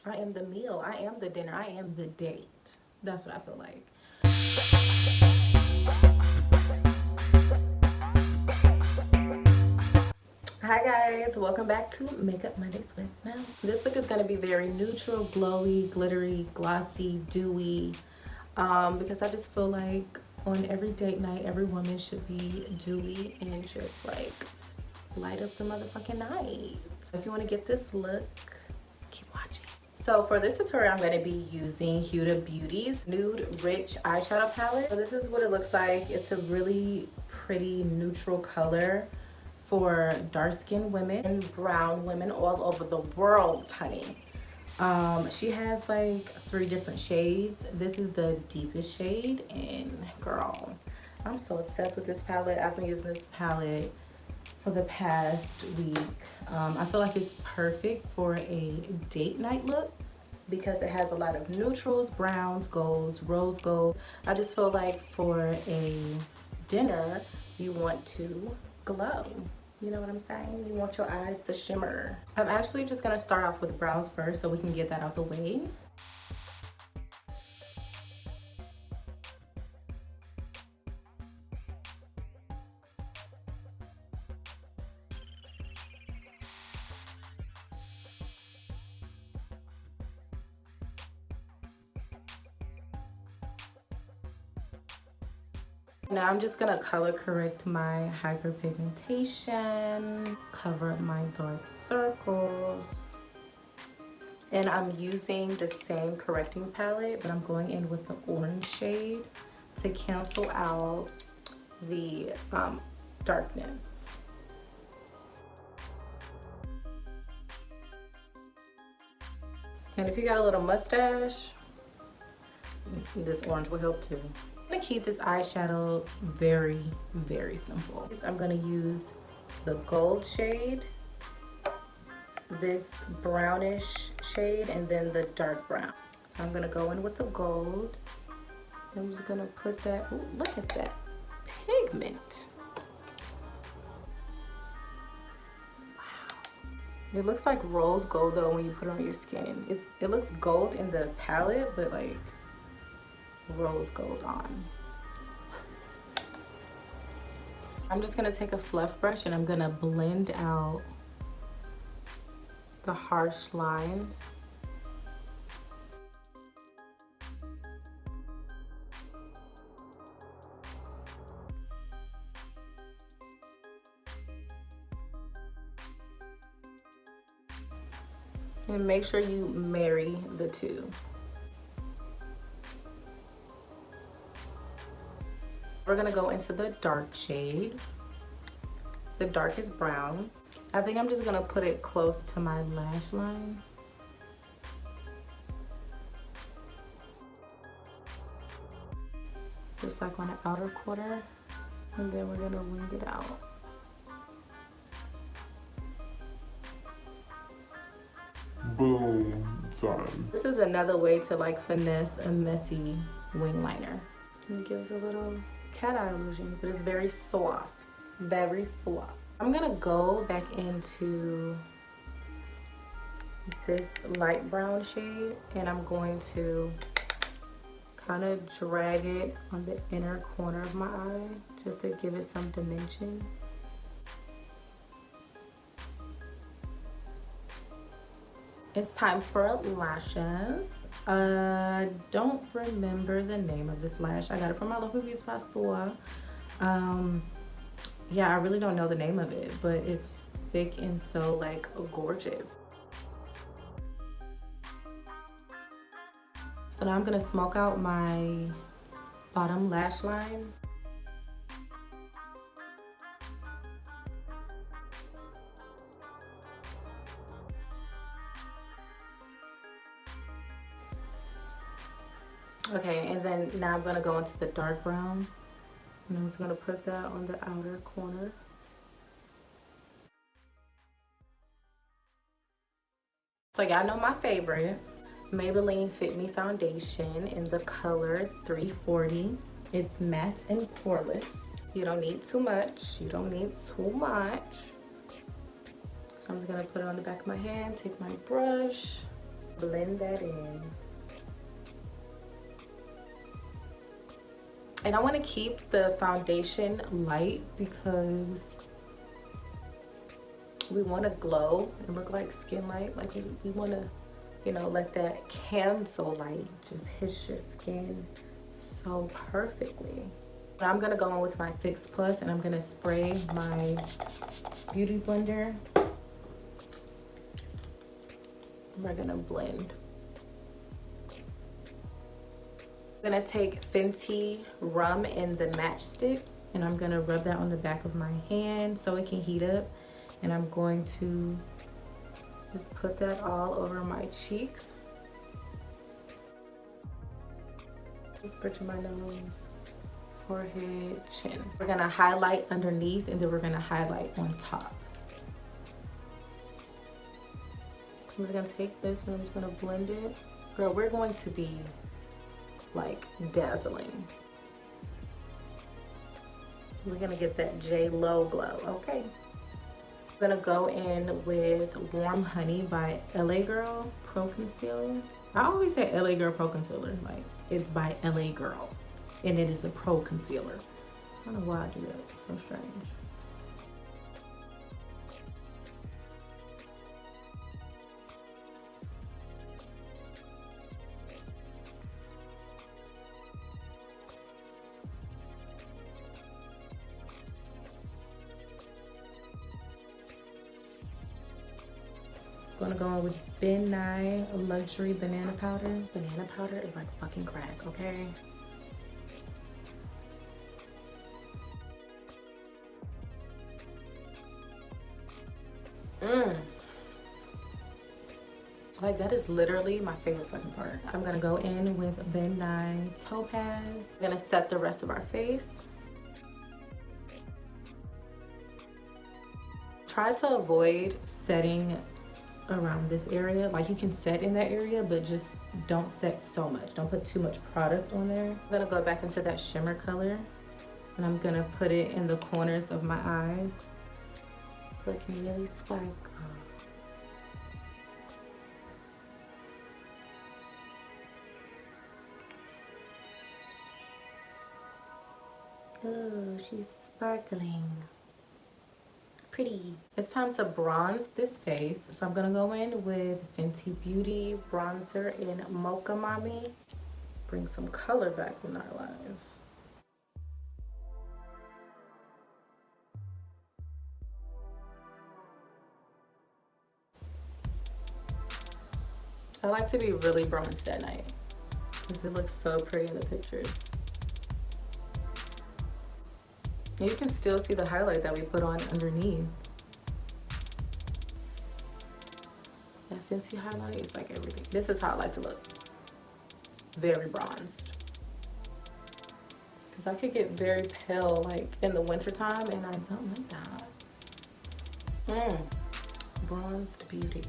I am the meal. I am the dinner. I am the date. That's what I feel like. Hi guys, welcome back to Makeup Mondays with Mel. This look is going to be very neutral, glowy, glittery, glossy, dewy, because I just feel like on every date night, every woman should be dewy and just like light up the motherfucking night. So if you want to get this look, keep watching. So for this tutorial, I'm going to be using Huda Beauty's Nude Rich Eyeshadow Palette. So this is what it looks like. It's a really pretty neutral color for dark-skinned women and brown women all over the world, honey. She has like 3 different shades. This is the deepest shade, and girl, I'm so obsessed with this palette. I've been using this palette for the past week. I feel like it's perfect for a date night look because it has a lot of neutrals, browns, golds, rose gold. I just feel like for a dinner, you want to glow. You know what I'm saying? You want your eyes to shimmer. I'm actually just gonna start off with browns first so we can get that out the way. Now I'm just gonna color correct my hyperpigmentation, cover up my dark circles. And I'm using the same correcting palette, but I'm going in with the orange shade to cancel out the darkness. And if you got a little mustache, this orange will help too. I'm gonna keep this eyeshadow very, very simple. I'm gonna use the gold shade, this brownish shade, and then the dark brown. So I'm gonna go in with the gold. I'm just gonna put that, ooh, look at that pigment. Wow. It looks like rose gold though when you put it on your skin. It looks gold in the palette, but like rose gold on. I'm just gonna take a fluff brush and I'm gonna blend out the harsh lines. And make sure you marry the two. We're gonna go into the dark shade, the darkest brown. I think I'm just gonna put it close to my lash line. Just like on the outer corner. And then we're gonna wing it out. Boom time. This is another way to like finesse a messy wing liner. And it gives a little cat eye illusion, but it's very soft, very soft. I'm gonna go back into this light brown shade and I'm going to kind of drag it on the inner corner of my eye just to give it some dimension. It's time for lashes. Don't remember the name of this lash. I got it from my local beauty supply store. Yeah, I really don't know the name of it, but it's thick and so like gorgeous. So now I'm gonna smoke out my bottom lash line. Okay, and then now I'm gonna go into the dark brown. And I'm just gonna put that on the outer corner. So y'all know my favorite, Maybelline Fit Me foundation in the color 340. It's matte and poreless. You don't need too much. You don't need too much. So I'm just gonna put it on the back of my hand, take my brush, Blend that in. And I want to keep the foundation light because we want to glow and look like skin light. Like we want to, you know, let that candle light just hit your skin so perfectly. I'm gonna go in with my Fix Plus and I'm gonna spray my beauty blender. We're gonna blend. I'm gonna take Fenty Rum in the matchstick and I'm gonna rub that on the back of my hand so it can heat up. And I'm going to just put that all over my cheeks. Just bridging my nose, forehead, chin. We're gonna highlight underneath and then we're gonna highlight on top. I'm just gonna take this and I'm just gonna blend it. Girl, we're going to be like dazzling. We're gonna get that J-Lo glow, okay? I'm gonna go in with Warm Honey by LA Girl Pro Concealer. I always say LA Girl Pro Concealer, like it's by LA Girl and it is a pro concealer. I don't know why I do that, it's so strange. Gonna go in with Ben Nye Luxury Banana Powder. Banana powder is like fucking crack, okay? Like that is literally my favorite fucking part. I'm gonna go in with Ben Nye Topaz. I'm gonna set the rest of our face. Try to avoid setting around this area. Like you can set in that area, but just don't set so much. Don't put too much product on there. I'm gonna go back into that shimmer color and I'm gonna put it in the corners of my eyes so it can really sparkle. Oh, she's sparkling. Pretty. It's time to bronze this face. So I'm gonna go in with Fenty Beauty bronzer in Mocha Mommy. Bring some color back in our lives. I like to be really bronzed at night because it looks so pretty in the pictures. And you can still see the highlight that we put on underneath. That Fenty highlight is like everything. This is how I like to look. Very bronzed. Because I could get very pale like in the winter time and I don't like that. Bronzed beauty.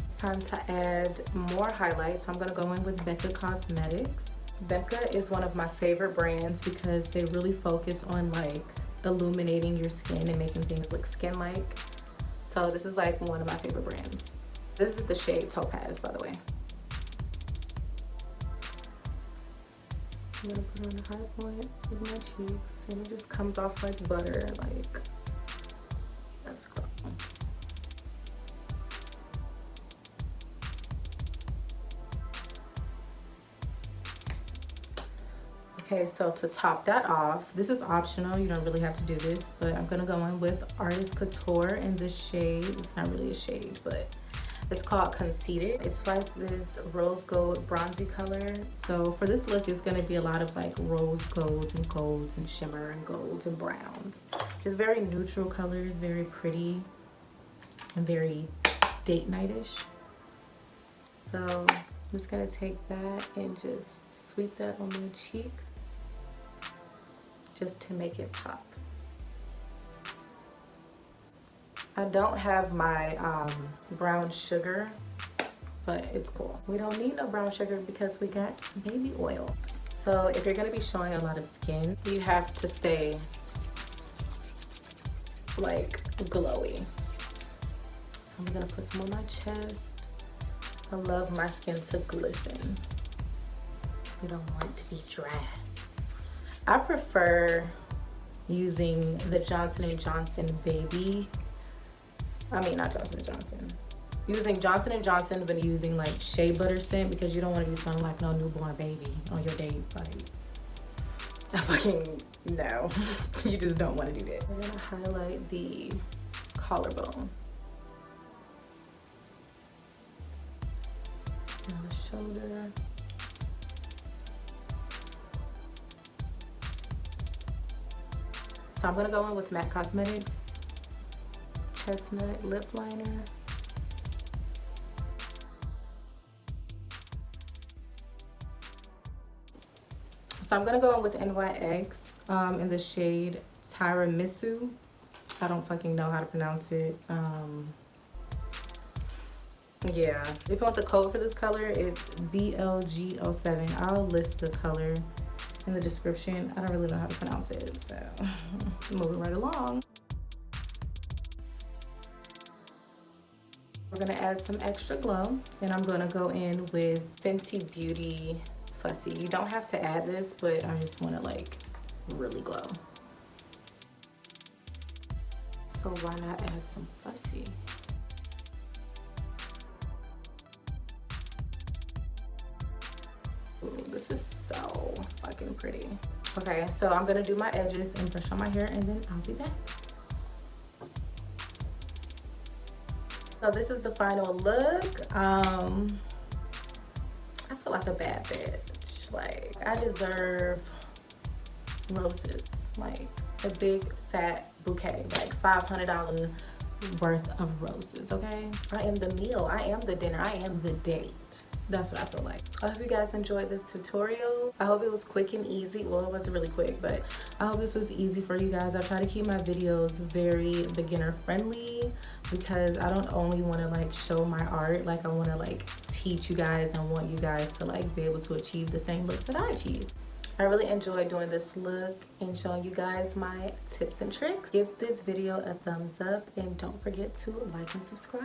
It's time to add more highlights. So I'm gonna go in with Becca Cosmetics. Becca is one of my favorite brands because they really focus on like illuminating your skin and making things look skin-like. So this is like one of my favorite brands. This is the shade Topaz, by the way. I'm gonna put on the high points with my cheeks and it just comes off like butter, like that's gross. Okay, so to top that off, this is optional, you don't really have to do this, but I'm gonna go in with Artist Couture in this shade. It's not really a shade, but it's called Conceited. It's like this rose gold bronzy color. So for this look, it's gonna be a lot of like rose golds and shimmer and golds and browns. Just very neutral colors, very pretty and very date night-ish. So I'm just gonna take that and just sweep that on my cheek, just to make it pop. I don't have my brown sugar, but it's cool. We don't need no brown sugar because we got baby oil. So if you're gonna be showing a lot of skin, you have to stay like glowy. So I'm gonna put some on my chest, I love my skin to glisten. You don't want it to be dry. I prefer using the Johnson & Johnson baby. I mean, not Johnson & Johnson. Using Johnson & Johnson, but using like shea butter scent because you don't want to be smelling like no newborn baby on your date. Like, I fucking, no. You just don't want to do that. I'm gonna highlight the collarbone. And the shoulder. So I'm gonna go in with MAC Cosmetics Chestnut Lip Liner. So I'm gonna go in with NYX in the shade Tiramisu. I don't fucking know how to pronounce it. Yeah, if you want the code for this color, it's BLG07. I'll list the color in the description. I don't really know how to pronounce it, so moving right along. We're gonna add some extra glow, and I'm gonna go in with Fenty Beauty Fussy. You don't have to add this, but I just wanna like really glow. So why not add some Fussy? Ooh, this is so fucking pretty. Okay, so I'm gonna do my edges and brush on my hair, and then I'll be back. So this is the final look. I feel like a bad bitch. Like, I deserve roses, like a big fat bouquet, like $500 worth of roses. Okay, I am the meal, I am the dinner, I am the date. That's what I feel like. I hope you guys enjoyed this tutorial. I hope it was quick and easy. Well, it wasn't really quick, but I hope this was easy for you guys. I try to keep my videos very beginner friendly because I don't only want to like show my art, like I want to like teach you guys and want you guys to like be able to achieve the same looks that I achieve. I really enjoyed doing this look and showing you guys my tips and tricks. Give this video a thumbs up and don't forget to like and subscribe.